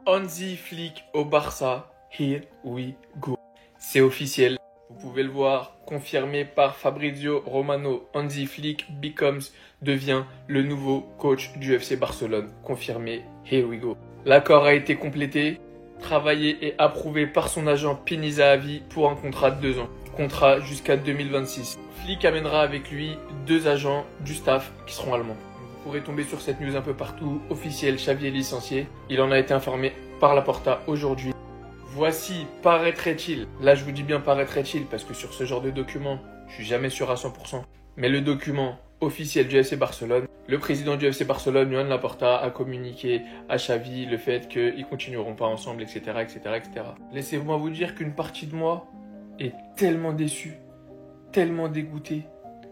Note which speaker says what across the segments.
Speaker 1: Hansi Flick au Barça, here we go. C'est officiel, vous pouvez le voir, confirmé par Fabrizio Romano. Hansi Flick devient le nouveau coach du FC Barcelone. Confirmé, here we go. L'accord a été complété, travaillé et approuvé par son agent Pini Zahavi pour un contrat de 2 ans. Contrat jusqu'à 2026. Flick amènera avec lui 2 agents du staff qui seront allemands. Vous pourrez tomber sur cette news un peu partout. Officiel, Xavi est licencié. Il en a été informé par Laporta aujourd'hui. Voici, paraîtrait-il, là je vous dis bien paraîtrait-il parce que sur ce genre de document, je suis jamais sûr à 100%, mais le document officiel du FC Barcelone, le président du FC Barcelone, Joan Laporta, a communiqué à Xavi le fait qu'ils continueront pas ensemble, etc., etc., etc. Laissez-moi vous dire qu'une partie de moi est tellement déçue, tellement dégoûtée,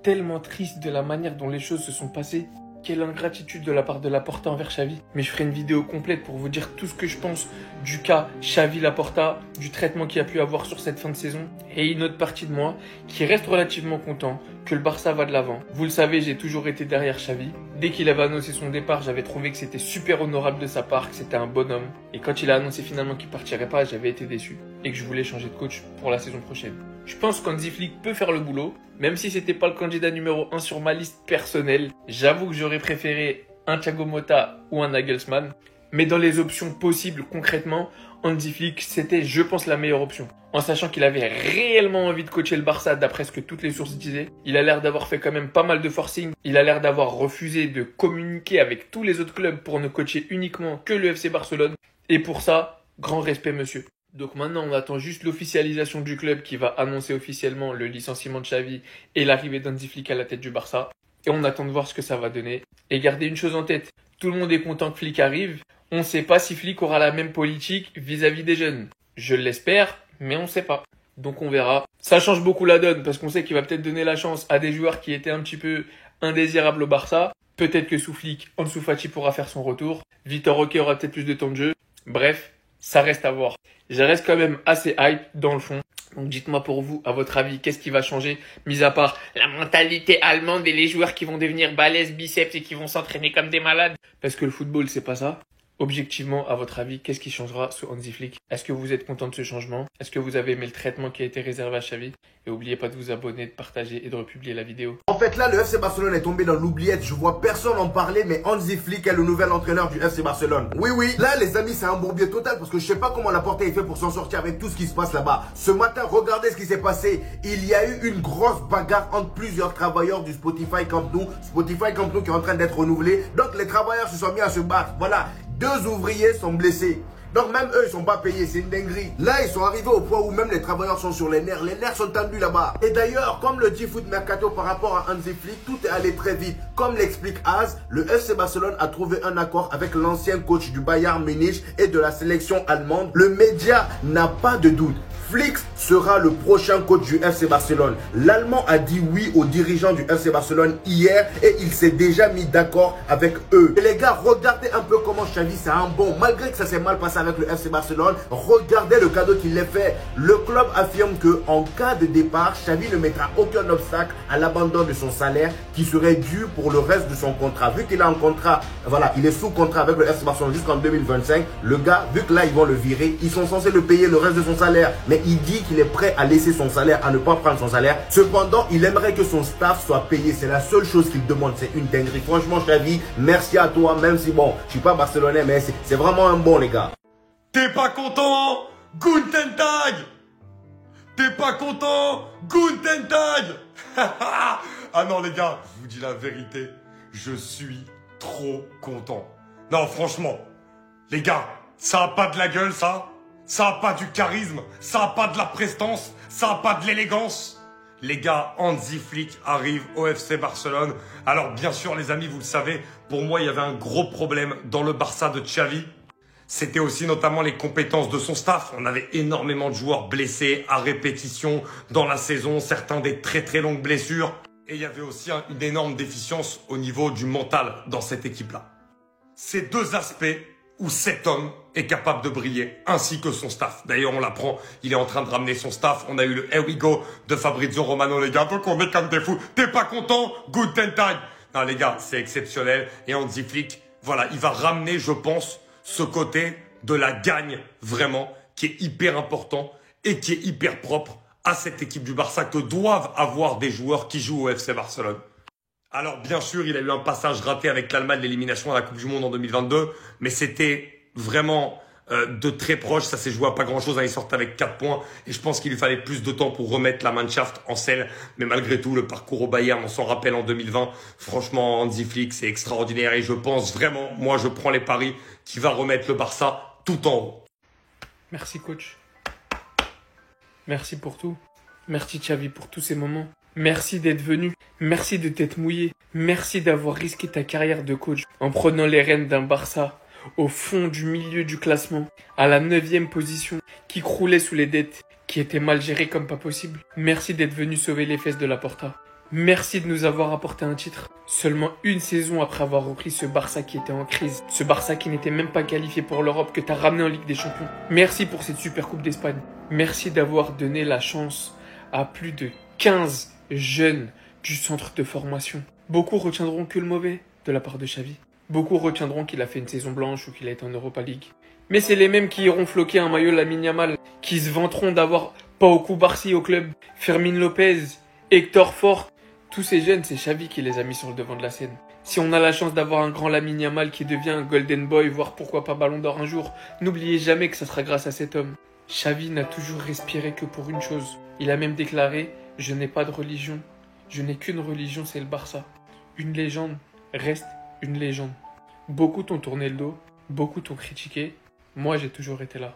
Speaker 1: tellement triste de la manière dont les choses se sont passées. Quelle ingratitude de la part de Laporta envers Xavi. Mais je ferai une vidéo complète pour vous dire tout ce que je pense du cas Xavi-Laporta, du traitement qu'il a pu avoir sur cette fin de saison. Et une autre partie de moi qui reste relativement content que le Barça va de l'avant. Vous le savez, j'ai toujours été derrière Xavi. Dès qu'il avait annoncé son départ, j'avais trouvé que c'était super honorable de sa part, que c'était un bonhomme. Et quand il a annoncé finalement qu'il partirait pas, j'avais été déçu. Et que je voulais changer de coach pour la saison prochaine. Je pense qu'Hansi Flick peut faire le boulot, même si c'était pas le candidat numéro 1 sur ma liste personnelle. J'avoue que j'aurais préféré un Thiago Motta ou un Nagelsmann. Mais dans les options possibles, concrètement, Hansi Flick, c'était, je pense, la meilleure option. En sachant qu'il avait réellement envie de coacher le Barça, d'après ce que toutes les sources disaient. Il a l'air d'avoir fait quand même pas mal de forcing. Il a l'air d'avoir refusé de communiquer avec tous les autres clubs pour ne coacher uniquement que le FC Barcelone. Et pour ça, grand respect, monsieur. Donc maintenant, on attend juste l'officialisation du club qui va annoncer officiellement le licenciement de Xavi et l'arrivée d'Hansi Flick à la tête du Barça. Et on attend de voir ce que ça va donner. Et gardez une chose en tête, tout le monde est content que Flick arrive. On ne sait pas si Flick aura la même politique vis-à-vis des jeunes. Je l'espère, mais on ne sait pas. Donc on verra. Ça change beaucoup la donne parce qu'on sait qu'il va peut-être donner la chance à des joueurs qui étaient un petit peu indésirables au Barça. Peut-être que sous Flick, Ansu Fati pourra faire son retour. Vitor Roque aura peut-être plus de temps de jeu. Bref, ça reste à voir. Je reste quand même assez hype dans le fond. Donc dites-moi pour vous, à votre avis, qu'est-ce qui va changer, mis à part la mentalité allemande et les joueurs qui vont devenir balèzes, biceps et qui vont s'entraîner comme des malades. Parce que le football, c'est pas ça. Objectivement, à votre avis, qu'est-ce qui changera sous Hansi Flick? Est-ce que vous êtes content de ce changement? Est-ce que vous avez aimé le traitement qui a été réservé à Xavi? Et n'oubliez pas de vous abonner, de partager et de republier la vidéo.
Speaker 2: En fait, là, le FC Barcelone est tombé dans l'oubliette. Je vois personne en parler, mais Hansi Flick est le nouvel entraîneur du FC Barcelone. Oui, oui. Là, les amis, c'est un bourbier total parce que je sais pas comment Laporta est fait pour s'en sortir avec tout ce qui se passe là-bas. Ce matin, regardez ce qui s'est passé. Il y a eu une grosse bagarre entre plusieurs travailleurs du Spotify Camp Nou. Spotify Camp Nou qui est en train d'être renouvelé. Donc, les travailleurs se sont mis à se battre. Voilà. 2 ouvriers sont blessés. Donc même eux, ils sont pas payés, c'est une dinguerie. Là, ils sont arrivés au point où même les travailleurs sont sur les nerfs. Les nerfs sont tendus là-bas. Et d'ailleurs, comme le dit Foot Mercato par rapport à Hansi Flick, tout est allé très vite. Comme l'explique Az, le FC Barcelone a trouvé un accord avec l'ancien coach du Bayern Munich et de la sélection allemande. Le média n'a pas de doute. Flick sera le prochain coach du FC Barcelone. L'Allemand a dit oui aux dirigeants du FC Barcelone hier et il s'est déjà mis d'accord avec eux. Et les gars, regardez un peu comment Xavi c'est un bon. Malgré que ça s'est mal passé avec le FC Barcelone, regardez le cadeau qu'il a fait. Le club affirme que en cas de départ, Xavi ne mettra aucun obstacle à l'abandon de son salaire qui serait dû pour le reste de son contrat. Vu qu'il a un contrat, voilà, il est sous contrat avec le FC Barcelone jusqu'en 2025. Le gars, vu que là ils vont le virer, ils sont censés le payer le reste de son salaire. Mais il dit qu'il est prêt à laisser son salaire, à ne pas prendre son salaire. Cependant, il aimerait que son staff soit payé. C'est la seule chose qu'il demande. C'est une dinguerie. Franchement, Xavi, merci à toi. Même si, bon, je suis pas barcelonais, mais c'est vraiment un bon, les gars.
Speaker 3: T'es pas content? Guten Tag! T'es pas content? Guten Tag! Ah non, les gars, je vous dis la vérité. Je suis trop content. Non, franchement, les gars, ça a pas de la gueule, ça. Ça a pas du charisme, ça a pas de la prestance, ça a pas de l'élégance. Les gars, Hansi Flick arrive au FC Barcelone. Alors bien sûr les amis, vous le savez, pour moi il y avait un gros problème dans le Barça de Xavi. C'était aussi notamment les compétences de son staff. On avait énormément de joueurs blessés à répétition dans la saison, certains des très longues blessures. Et il y avait aussi une énorme déficience au niveau du mental dans cette équipe-là. Ces 2 aspects où cet homme est capable de briller, ainsi que son staff. D'ailleurs, on l'apprend, il est en train de ramener son staff. On a eu le Here we go de Fabrizio Romano, les gars. Donc on est comme des fous. T'es pas content? Guten Tag. Non, les gars, c'est exceptionnel. Et Hansi Flick, voilà, il va ramener, je pense, ce côté de la gagne vraiment, qui est hyper important et qui est hyper propre à cette équipe du Barça que doivent avoir des joueurs qui jouent au FC Barcelone. Alors bien sûr, il a eu un passage raté avec l'Allemagne, l'élimination à la Coupe du Monde en 2022, mais c'était vraiment de très proche. Ça s'est joué à pas grand-chose. Il sortait avec 4 points et je pense qu'il lui fallait plus de temps pour remettre la Mannschaft en selle. Mais malgré tout, le parcours au Bayern, on s'en rappelle en 2020. Franchement, Hansi Flick, c'est extraordinaire et je pense vraiment, moi je prends les paris, qu'il va remettre le Barça tout en haut.
Speaker 1: Merci coach. Merci pour tout. Merci Xavi pour tous ces moments. Merci d'être venu. Merci de t'être mouillé. Merci d'avoir risqué ta carrière de coach en prenant les rênes d'un Barça au fond du milieu du classement, à la 9e position, qui croulait sous les dettes, qui était mal géré comme pas possible. Merci d'être venu sauver les fesses de la Porta. Merci de nous avoir apporté un titre. Seulement une saison après avoir repris ce Barça qui était en crise. Ce Barça qui n'était même pas qualifié pour l'Europe que t'as ramené en Ligue des Champions. Merci pour cette super Coupe d'Espagne. Merci d'avoir donné la chance à plus de 15 jeunes du centre de formation. Beaucoup retiendront que le mauvais de la part de Xavi. Beaucoup retiendront qu'il a fait une saison blanche ou qu'il a été en Europa League. Mais c'est les mêmes qui iront floquer un maillot Lamine Yamal, qui se vanteront d'avoir Pau Cubarsí au club, Fermín Lopez, Hector Fort. Tous ces jeunes, c'est Xavi qui les a mis sur le devant de la scène. Si on a la chance d'avoir un grand Lamine Yamal qui devient un Golden Boy, voire pourquoi pas Ballon d'Or un jour, n'oubliez jamais que ça sera grâce à cet homme. Xavi n'a toujours respiré que pour une chose. Il a même déclaré « Je n'ai pas de religion. Je n'ai qu'une religion, c'est le Barça. » Une légende reste une légende. Beaucoup t'ont tourné le dos, beaucoup t'ont critiqué. Moi, j'ai toujours été là.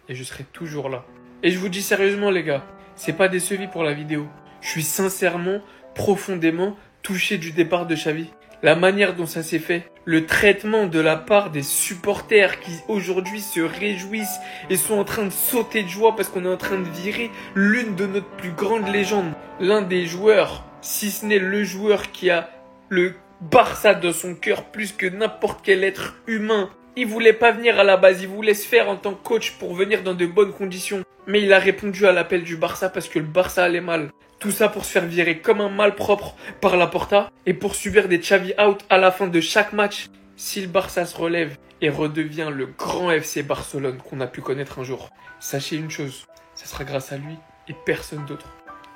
Speaker 1: Et je serai toujours là. Et je vous dis sérieusement, les gars, c'est pas des sevis pour la vidéo. Je suis sincèrement, profondément touché du départ de Xavi. La manière dont ça s'est fait, le traitement de la part des supporters qui aujourd'hui se réjouissent et sont en train de sauter de joie parce qu'on est en train de virer l'une de notre plus grandes légendes. L'un des joueurs, si ce n'est le joueur qui a le Barça dans son cœur plus que n'importe quel être humain. Il voulait pas venir à la base, il voulait se faire en tant que coach pour venir dans de bonnes conditions. Mais il a répondu à l'appel du Barça parce que le Barça allait mal. Tout ça pour se faire virer comme un malpropre par la Porta et pour subir des Xavi out à la fin de chaque match. Si le Barça se relève et redevient le grand FC Barcelone qu'on a pu connaître un jour, sachez une chose, ça sera grâce à lui et personne d'autre.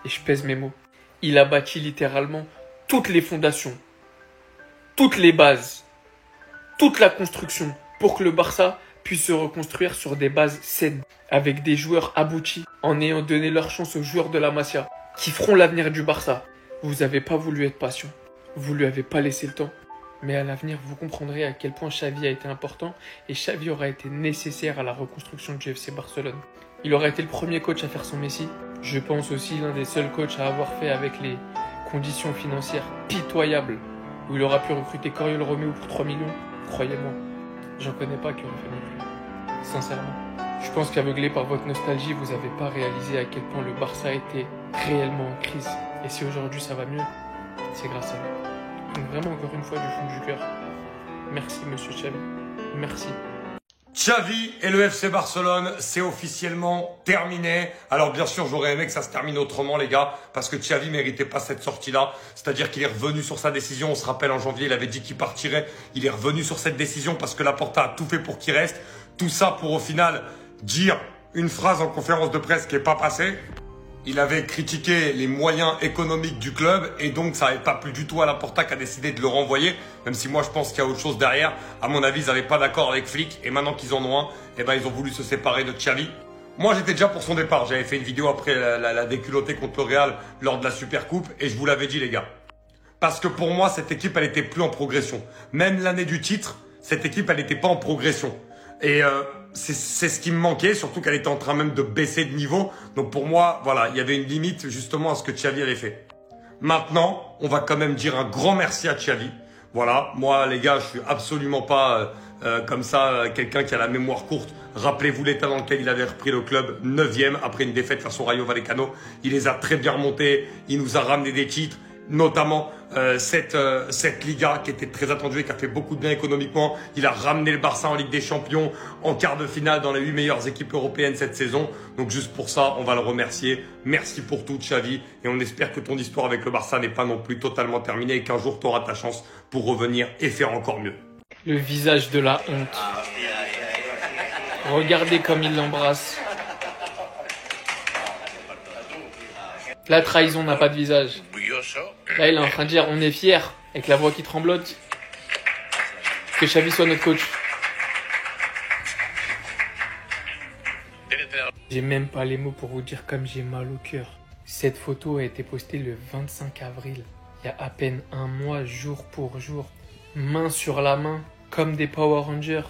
Speaker 1: Et je pèse mes mots. Il a bâti littéralement toutes les fondations, toutes les bases, toute la construction pour que le Barça puisse se reconstruire sur des bases saines, avec des joueurs aboutis, en ayant donné leur chance aux joueurs de la Masia, qui feront l'avenir du Barça. Vous n'avez pas voulu être patient, vous lui avez pas laissé le temps, mais à l'avenir vous comprendrez à quel point Xavi a été important et Xavi aura été nécessaire à la reconstruction du FC Barcelone. Il aura été le premier coach à faire son Messi, je pense aussi l'un des seuls coachs à avoir fait avec les conditions financières pitoyables, où il aura pu recruter Coriol Romeu pour 3 millions, croyez-moi, j'en connais pas qui auraient fait mieux que lui, sincèrement. Je pense qu'aveuglé par votre nostalgie, vous n'avez pas réalisé à quel point le Barça était réellement en crise. Et si aujourd'hui ça va mieux, c'est grâce à lui. Donc vraiment encore une fois du fond du cœur, merci monsieur Xavi, merci.
Speaker 3: Xavi et le FC Barcelone, c'est officiellement terminé. Alors bien sûr, j'aurais aimé que ça se termine autrement, les gars, parce que Xavi méritait pas cette sortie-là. C'est-à-dire qu'il est revenu sur sa décision. On se rappelle, en janvier, il avait dit qu'il partirait. Il est revenu sur cette décision parce que Laporta a tout fait pour qu'il reste. Tout ça pour, au final, dire une phrase en conférence de presse qui n'est pas passée. Il avait critiqué les moyens économiques du club et donc ça n'avait pas plu du tout à Laporta qui a décidé de le renvoyer. Même si moi je pense qu'il y a autre chose derrière. À mon avis, ils n'avaient pas d'accord avec Flick et maintenant qu'ils en ont un, eh ben, ils ont voulu se séparer de Xavi. Moi j'étais déjà pour son départ. J'avais fait une vidéo après la déculottée contre le Real lors de la Supercoupe et je vous l'avais dit, les gars. Parce que pour moi, cette équipe, elle n'était plus en progression. Même l'année du titre, cette équipe, elle n'était pas en progression. Et c'est ce qui me manquait, surtout qu'elle était en train même de baisser de niveau. Donc pour moi, voilà, il y avait une limite justement à ce que Xavi avait fait. Maintenant, on va quand même dire un grand merci à Xavi. Voilà, moi les gars, je suis absolument pas comme ça, quelqu'un qui a la mémoire courte. Rappelez-vous l'état dans lequel il avait repris le club, 9e, après une défaite face au Rayo Vallecano. Il les a très bien remontés, il nous a ramené des titres. Notamment cette Liga qui était très attendue et qui a fait beaucoup de bien économiquement. Il a ramené le Barça en Ligue des Champions, en quart de finale dans les 8 meilleures équipes européennes cette saison. Donc juste pour ça, on va le remercier. Merci pour tout, Xavi. Et on espère que ton histoire avec le Barça n'est pas non plus totalement terminée et qu'un jour tu auras ta chance pour revenir et faire encore mieux.
Speaker 1: Le visage de la honte. Regardez comme il l'embrasse. La trahison n'a pas de visage. Là, il est en train de dire, on est fiers, avec la voix qui tremblote, que Xavi soit notre coach. J'ai même pas les mots pour vous dire comme j'ai mal au cœur. Cette photo a été postée le 25 avril. Il y a à peine un mois, jour pour jour. Main sur la main, comme des Power Rangers,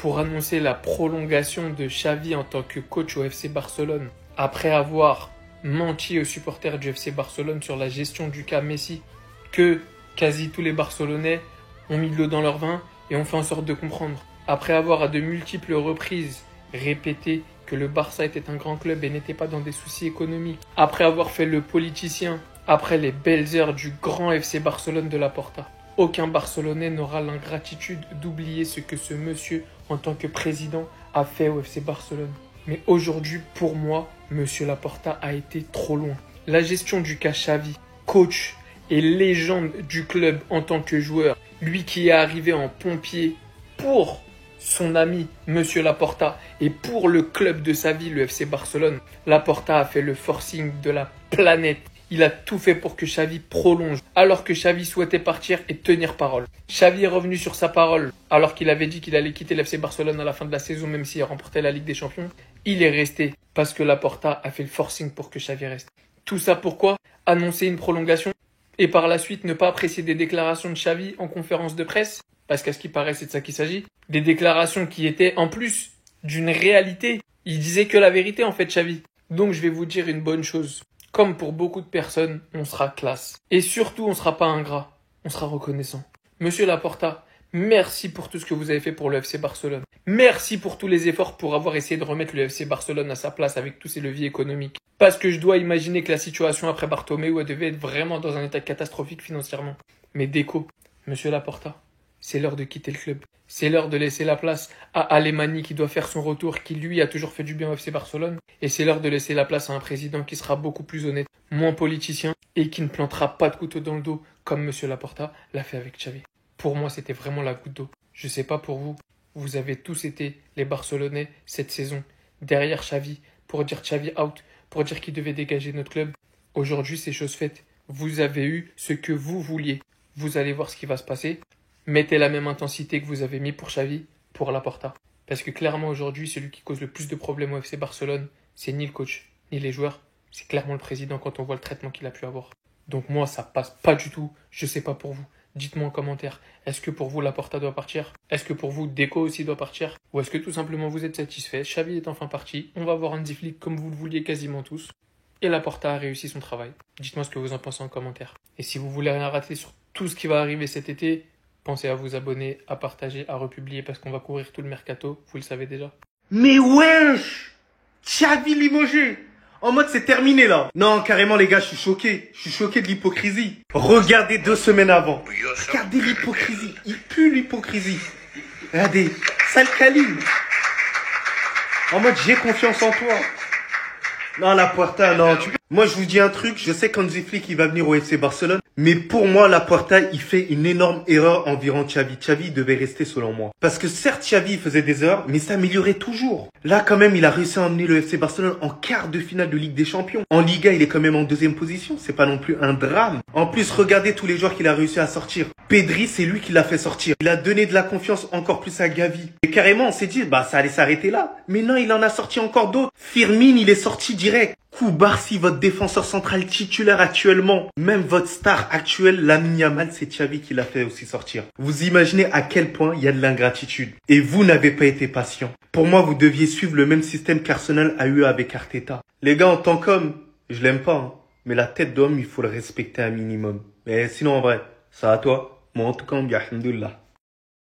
Speaker 1: pour annoncer la prolongation de Xavi en tant que coach au FC Barcelone. Après avoir menti aux supporters du FC Barcelone sur la gestion du cas Messi, que quasi tous les Barcelonais ont mis de l'eau dans leur vin et ont fait en sorte de comprendre. Après avoir à de multiples reprises répété que le Barça était un grand club et n'était pas dans des soucis économiques. Après avoir fait le politicien, après les belles heures du grand FC Barcelone de Laporta. Aucun Barcelonais n'aura l'ingratitude d'oublier ce que ce monsieur, en tant que président, a fait au FC Barcelone. Mais aujourd'hui, pour moi, monsieur Laporta a été trop loin. La gestion du cas Xavi, coach et légende du club en tant que joueur, lui qui est arrivé en pompier pour son ami, monsieur Laporta, et pour le club de sa vie, le FC Barcelone, Laporta a fait le forcing de la planète. Il a tout fait pour que Xavi prolonge, alors que Xavi souhaitait partir et tenir parole. Xavi est revenu sur sa parole, alors qu'il avait dit qu'il allait quitter le FC Barcelone à la fin de la saison, même s'il remportait la Ligue des Champions. Il est resté, parce que Laporta a fait le forcing pour que Xavi reste. Tout ça pourquoi? Annoncer une prolongation, et par la suite ne pas apprécier des déclarations de Xavi en conférence de presse, parce qu'à ce qui paraît, c'est de ça qu'il s'agit. Des déclarations qui étaient, en plus, d'une réalité. Il disait que la vérité, en fait, Xavi. Donc, je vais vous dire une bonne chose. Comme pour beaucoup de personnes, on sera classe. Et surtout, on ne sera pas ingrat. On sera reconnaissant. Monsieur Laporta, merci pour tout ce que vous avez fait pour le FC Barcelone. Merci pour tous les efforts pour avoir essayé de remettre le FC Barcelone à sa place avec tous ses leviers économiques. Parce que je dois imaginer que la situation après Bartomeu, elle devait être vraiment dans un état catastrophique financièrement. Mais déco, monsieur Laporta, c'est l'heure de quitter le club. C'est l'heure de laisser la place à Alemany qui doit faire son retour, qui lui a toujours fait du bien au FC Barcelone. Et c'est l'heure de laisser la place à un président qui sera beaucoup plus honnête, moins politicien et qui ne plantera pas de couteau dans le dos comme monsieur Laporta l'a fait avec Xavi. Pour moi, c'était vraiment la goutte d'eau. Je sais pas pour vous, vous avez tous été les Barcelonais cette saison derrière Xavi pour dire Xavi out, pour dire qu'il devait dégager notre club. Aujourd'hui, c'est chose faite. Vous avez eu ce que vous vouliez. Vous allez voir ce qui va se passer. Mettez la même intensité que vous avez mis pour Xavi, pour Laporta. Parce que clairement aujourd'hui, celui qui cause le plus de problèmes au FC Barcelone, c'est ni le coach, ni les joueurs. C'est clairement le président quand on voit le traitement qu'il a pu avoir. Donc moi, ça passe pas du tout. Je sais pas pour vous. Dites-moi en commentaire. Est-ce que pour vous, Laporta doit partir? Est-ce que pour vous, Deco aussi doit partir? Ou est-ce que tout simplement vous êtes satisfait? Xavi est enfin parti. On va voir Hansi Flick comme vous le vouliez quasiment tous. Et Laporta a réussi son travail. Dites-moi ce que vous en pensez en commentaire. Et si vous voulez rien rater sur tout ce qui va arriver cet été, pensez à vous abonner, à partager, à republier parce qu'on va courir tout le mercato, vous le savez déjà.
Speaker 4: Mais wesh, Xavi limogé. En mode c'est terminé là. Non, carrément les gars, je suis choqué. Je suis choqué de l'hypocrisie. Regardez 2 semaines avant. Regardez l'hypocrisie. Il pue l'hypocrisie. Regardez, sale Kalim. En mode j'ai confiance en toi. Non, Laporta, non. Moi, je vous dis un truc. Je sais qu'Hansi Flick, il va venir au FC Barcelone. Mais pour moi, Laporta, il fait une énorme erreur envers Xavi. Xavi devait rester selon moi. Parce que certes, Xavi faisait des erreurs, mais s'améliorait toujours. Là, quand même, il a réussi à emmener le FC Barcelone en quart de finale de Ligue des Champions. En Liga, il est quand même en 2e position. C'est pas non plus un drame. En plus, regardez tous les joueurs qu'il a réussi à sortir. Pedri, c'est lui qui l'a fait sortir. Il a donné de la confiance encore plus à Gavi. Et carrément, on s'est dit, bah, ça allait s'arrêter là. Mais non, il en a sorti encore d'autres. Firmine, il est sorti direct. Koubarsi, votre défenseur central titulaire actuellement, même votre star actuelle, Lamine Yamal, c'est Xavi qui l'a fait aussi sortir. Vous imaginez à quel point il y a de l'ingratitude. Et vous n'avez pas été patient. Pour moi, vous deviez suivre le même système qu'Arsenal a eu avec Arteta. Les gars, en tant qu'homme, je l'aime pas, hein, mais la tête d'homme, il faut le respecter un minimum. Mais sinon, en vrai, ça à toi. Moi, en tout cas, on dit alhamdoulilah.